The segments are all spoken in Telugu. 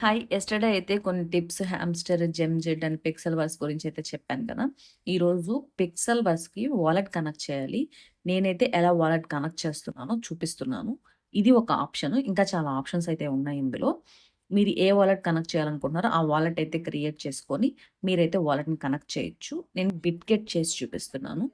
హాయ్. యెస్టర్‌డే అయితే కొన్ని టిప్స్ హామ్‌స్టర్, జెమ్‌జెడ్ అండ్ పిక్సెల్‌వర్స్ గురించయితే చెప్పాను కదా! ఈరోజు పిక్సెల్‌వర్స్‌కి వాలెట్ కనెక్ట్ చేయాలి. నేనైతే ఎలా వాలెట్ కనెక్ట్ చేస్తున్నానో చూపిస్తున్నాను. ఇది ఒక ఆప్షన్. ఇంకా చాలా ఆప్షన్స్ అయితే ఉన్నాయి ఇందులో. మీరు ఏ వాలెట్ కనెక్ట్ చేయాలనుకుంటున్నారో ఆ వాలెట్ అయితే క్రియేట్ చేసుకొని మీరైతే వాలెట్‌ని కనెక్ట్ చేయొచ్చు. నేను బిట్‌గెట్ చేసి చూపిస్తున్నాను.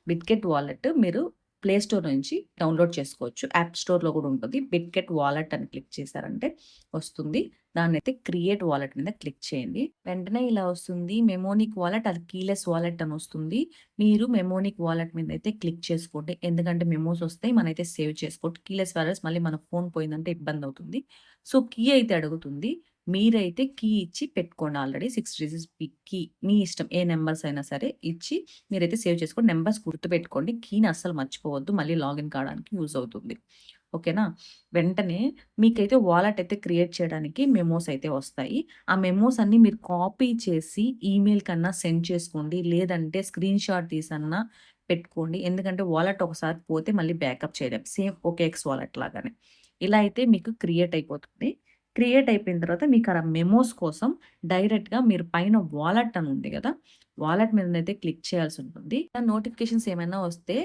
బిట్‌గెట్ వాలెట్ మీరు ప్లే స్టోర్ నుంచి డౌన్‌లోడ్ చేసుకోవచ్చు. యాప్ స్టోర్‌లో కూడా ఉంటుంది. బిట్‌గెట్ వాలెట్ అని క్లిక్ చేశారంటే వస్తుంది. దాన్నైతే క్రియేట్ వాలెట్ మీద క్లిక్ చేయండి. వెంటనే ఇలా వస్తుంది. మెమోనిక్ వాలెట్ అది కీలెస్ వాలెట్ అని వస్తుంది. మీరు మెమోనిక్ వాలెట్ మీద అయితే క్లిక్ చేసుకోండి. ఎందుకంటే మెమోస్ వస్తాయి. మనమైతే సేవ్ చేసుకోవచ్చు. కీలెస్ వాలెట్స్ మళ్ళీ మన ఫోన్ పోయిందంటే ఇబ్బందవుతుంది. సో, కీ అయితే అడుగుతుంది. మీరైతే కీ ఇచ్చి పెట్టుకోండి ఆల్రెడీ 6 డిజిట్స్ కీ మీ ఇష్టం. ఏ నంబర్స్ అయినా సరే ఇచ్చి మీరైతే సేవ్ చేసుకోండి. నంబర్స్ గుర్తుపెట్టుకోండి. కీని అస్సలు మర్చిపోవద్దు. మళ్ళీ లాగిన్ కావడానికి యూజ్ అవుతుంది. ఓకేనా? వెంటనే మీకైతే వాలెట్ అయితే క్రియేట్ చేయడానికి మెమోస్ అయితే వస్తాయి. ఆ మెమోస్ అన్నీ మీరు కాపీ చేసి ఈమెయిల్ కన్నా సెండ్ చేసుకోండి. లేదంటే స్క్రీన్‌షాట్ తీసన్నా పెట్టుకోండి. ఎందుకంటే వాలెట్ ఒకసారి పోతే మళ్ళీ బ్యాకప్ చేయలేం. సేమ్ ఓకేఎక్స్ వాలెట్ లాగానే. ఇలా అయితే మీకు క్రియేట్ అయిపోతుంది. క్రియేట్ అయిపోయిన తర్వాత మీకు ఆ మెమోస్ కోసం డైరెక్ట్‌గా మీరు పైన వాలెట్ అని ఉంది గదా! వాలెట్ మీదనైతే క్లిక్ చేయాల్సి ఉంటుంది. నోటిఫికేషన్స్ ఏమైనా వస్తే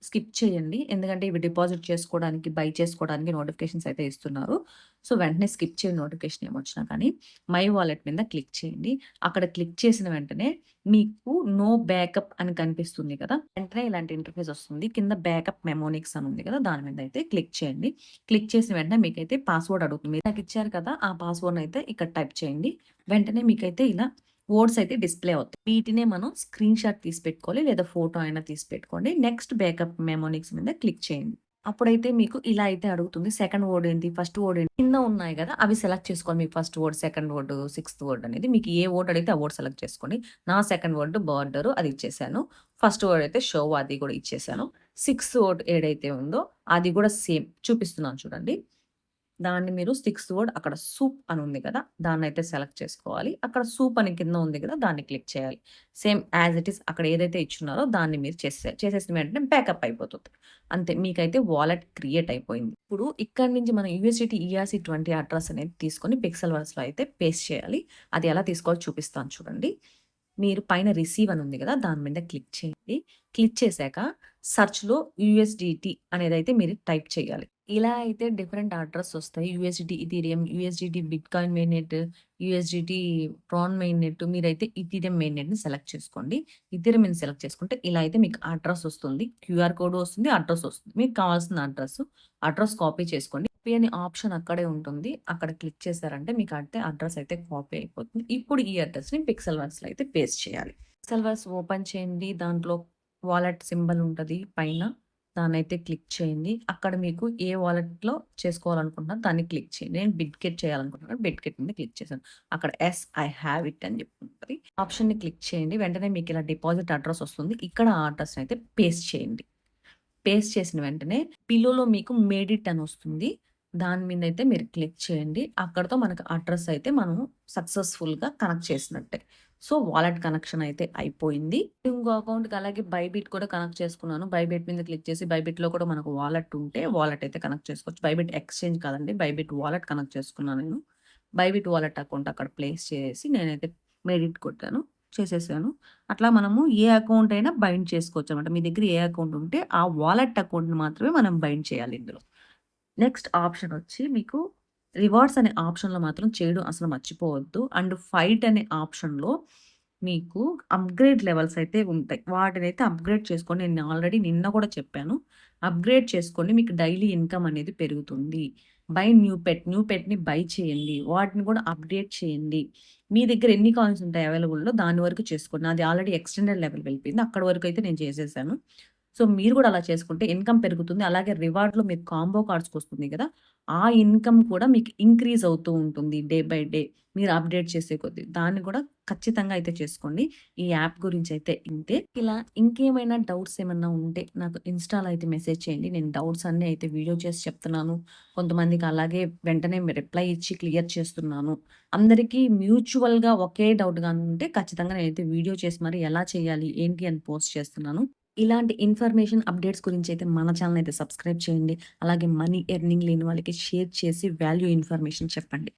స్కిప్ చేయండి. ఎందుకంటే ఇవి డిపాజిట్ చేసుకోవడానికి, బై చేసుకోవడానికి నోటిఫికేషన్స్ అయితే ఇస్తున్నారు. సో, వెంటనే స్కిప్ చేయండి నోటిఫికేషన్ ఏమొచ్చినా కానీ. మై వాలెట్ మీద క్లిక్ చేయండి. అక్కడ క్లిక్ చేసిన వెంటనే మీకు నో బ్యాకప్ అని కనిపిస్తుంది కదా! వెంటనే ఇలాంటి ఇంటర్‌ఫేస్ వస్తుంది. కింద బ్యాకప్ మెమోనిక్స్ అని ఉంది కదా! దాని మీద అయితే క్లిక్ చేయండి. క్లిక్ చేసిన వెంటనే మీకైతే పాస్వర్డ్ అడుగుతుంది. మీరు నాకు ఇచ్చారు కదా! ఆ పాస్వర్డ్‌ని అయితే ఇక్కడ టైప్ చేయండి. వెంటనే మీకైతే ఇలా వర్డ్స్ అయితే డిస్‌ప్లే అవుతాయి. వీటినే మనం స్క్రీన్‌షాట్ తీసి పెట్టుకోవాలి. లేదా ఫోటో అయినా తీసి పెట్టుకోండి. నెక్స్ట్ బ్యాకప్ మెమోనిక్స్ మీద క్లిక్ చేయండి. అప్పుడైతే మీకు ఇలా అయితే అడుగుతుంది. సెకండ్ వర్డ్ ఏంటి? ఫస్ట్ వర్డ్ ఏంటి? కింద ఉన్నాయి గదా! అవి సెలెక్ట్ చేసుకోవాలి. మీకు first word, second word, sixth word అనేది. మీకు ఏ వర్డ్ అడిగితే ఆ వర్డ్ సెలెక్ట్ చేసుకోండి. నా సెకండ్ వర్డ్ బార్డరు అది ఇచ్చేసాను. ఫస్ట్ వర్డ్ అయితే షో అది కూడా ఇచ్చేసాను. సిక్స్త్ వర్డ్ ఏదైతే ఉందో అది కూడా సేమ్ చూపిస్తున్నాను చూడండి. దాన్ని మీరు సిక్స్త్ వర్డ్ అక్కడ సూప్ అని ఉంది కదా! దాన్నయితే సెలెక్ట్ చేసుకోవాలి. అక్కడ సూప్ అని కింద ఉంది కదా! దాన్ని క్లిక్ చేయాలి. సేమ్ యాస్ ఇట్ ఈస్ అక్కడ ఏదైతే ఇచ్చున్నారో దాన్ని మీరు చేసేసిన వెంటనే బ్యాకప్ అయిపోతుంది. అంతే మీకైతే వాలెట్ క్రియేట్ అయిపోయింది. ఇప్పుడు ఇక్కడి నుంచి మనం యూఎస్‌డిటీ ERC20 అడ్రెస్ అనేది తీసుకొని పిక్సెల్‌వర్స్‌లో అయితే పేస్ట్ చేయాలి. అది ఎలా తీసుకోవాలో చూపిస్తాను చూడండి. మీరు పైన రిసీవ్ అని ఉంది కదా! దాని మీద క్లిక్ చేయండి. క్లిక్ చేశాక సెర్చ్‌లో యూఎస్‌డిటీ అనేదైతే మీరు టైప్ చేయాలి. ఇలా అయితే డిఫరెంట్ అడ్రెస్ ఒస్తాయి. USDT Ethereum, USDT bitcoin mainnet, USDT Tron mainnet మీరైతే ఇథీరియం మెయిన్‌నెట్‌ని సెలెక్ట్ చేసుకోండి. ఇథీరియంని సెలెక్ట్ చేసుకుంటే ఇలా అయితే మీకు అడ్రెస్ ఒస్తుంది. క్యూఆర్ కోడ్ ఒస్తుంది. అడ్రెస్ ఒస్తుంది. మీకు కావాల్సిన అడ్రెస్ కాపీ చేసుకోండి. కాపీ అనే ఆప్షన్ అక్కడే ఉంటుంది. అక్కడ క్లిక్ చేశారంటే మీకు అయితే అడ్రెస్ అయితే కాపీ అయిపోతుంది. ఇప్పుడు ఈ అడ్రెస్‌ని పిక్సెల్‌వర్స్‌లో అయితే పేస్ట్ చేయాలి. పిక్సెల్‌వర్స్ ఓపెన్ చేయండి. దాంట్లో వాలెట్ సింబల్ ఉంటది పైన. దాన్నైతే క్లిక్ చేయండి. అక్కడ మీకు ఏ వాలెట్‌లో చేసుకోవాలనుకుంటున్నారో దాన్ని క్లిక్ చేయండి. నేను బిట్‌గెట్ చేయాలనుకుంటున్నాను. బిట్‌గెట్ మీద క్లిక్ చేశాను. అక్కడ యెస్ ఐ హావ్ ఇట్ అని చెప్పి ఉంటది. ఆప్షన్‌ని క్లిక్ చేయండి. వెంటనే మీకు ఇలా డిపాజిట్ అడ్రెస్ వస్తుంది. ఇక్కడ ఆ అడ్రెస్‌ని అయితే పేస్ట్ చేయండి. పేస్ట్ చేసిన వెంటనే బిలోలో మీకు మేడ్ ఇట్ అని వస్తుంది. దాని మీదైతే మీరు క్లిక్ చేయండి. అక్కడితో మనకు అడ్రెస్ అయితే మనము సక్సెస్‌ఫుల్‌గా కనెక్ట్ చేసినట్టే. సో, వాలెట్ కనెక్షన్ అయితే అయిపోయింది. ఇంకో అకౌంట్‌కి అలాగే బైబిట్ కూడా కనెక్ట్ చేసుకున్నాను. బైబిట్ మీద క్లిక్ చేసి బైబిట్‌లో కూడా మనకు వాలెట్ ఉంటే వాలెట్ అయితే కనెక్ట్ చేసుకోవచ్చు. బైబిట్ ఎక్స్‌చేంజ్ కాదండి. బైబిట్ వాలెట్ కనెక్ట్ చేసుకున్నాను నేను. బైబిట్ వాలెట్ అకౌంట్ అక్కడ ప్లేస్ చేసేసి నేనైతే మేడ్ ఇట్ కొట్టాను. చేసేసాను. అట్లా మనము ఏ అకౌంట్ అయినా బైండ్ చేసుకోవచ్చనమాట. మీ దగ్గర ఏ అకౌంట్ ఉంటే ఆ వాలెట్ అకౌంట్‌ని మాత్రమే మనం బైండ్ చేయాలి ఇందులో. నెక్స్ట్ ఆప్షన్ వచ్చి మీకు రివార్డ్స్ అనే ఆప్షన్‌లో మాత్రం చేయడం అసలు మర్చిపోవద్దు. అండ్ ఫైట్ అనే ఆప్షన్‌లో మీకు అప్‌గ్రేడ్ లెవెల్స్ అయితే ఉంటాయి. వాటినైతే అప్‌గ్రేడ్ చేసుకోండి. నేను ఆల్రెడీ నిన్న కూడా చెప్పాను. అప్‌గ్రేడ్ చేసుకోండి. మీకు డైలీ ఇన్‌కమ్ అనేది పెరుగుతుంది. బై న్యూ పెట్‌ని బై చేయండి. వాటిని కూడా అప్‌డేట్ చేయండి. మీ దగ్గర ఎన్ని కాయిన్స్ ఉంటాయి అవైలబుల్‌లో దాని వరకు చేసుకోండి. నాది ఆల్రెడీ ఎక్స్‌టెండెడ్ లెవెల్ వెళ్ళిపోయింది. అక్కడి వరకైతే నేను చేసేసాను. సో, మీరు గూడా అలా చేసుకుంటే ఇన్‌కమ్ పెరుగుతుంది. అలాగే రివార్డ్‌లో మీకు కాంబో కార్డ్స్‌కొస్తుంది గదా! ఆ ఇన్‌కమ్ కూడా మీకు ఇంక్రీజ్ అవుతూ ఉంటుంది డే బై డే. మీరు అప్‌డేట్ చేసే కొద్దీ. దాన్ని గూడా ఖచ్చితంగా అయితే చేసుకోండి. ఈ యాప్ గురించయితే ఇంతే. ఇలా ఇంకేమైనా డౌట్స్ ఏమన్నా ఉంటే నాకు ఇన్‌స్టాలో అయితే మెసేజ్ చేయండి. నేను డౌట్స్ అన్నీ అయితే వీడియో చేసి చెప్తున్నాను. కొంతమందికి అలాగే వెంటనే రిప్లై ఇచ్చి క్లియర్ చేస్తున్నాను. అందరికీ మ్యూచువల్‌గా ఒకే డౌట్ గాని ఉంటే ఖచ్చితంగా నేనైతే వీడియో చేసి మరి ఎలా చేయాలి, ఏంటి అని పోస్ట్ చేస్తున్నాను. ఇలాంటి ఇన్ఫర్మేషన్ అప్డేట్స్ గురించైతే మన ఛానెల్ అయితే సబ్స్క్రైబ్ చేయండి. అలాగే మనీ ఎర్నింగ్ లేని వాళ్ళకి షేర్ చేసి వాల్యూ ఇన్ఫర్మేషన్ చెప్పండి.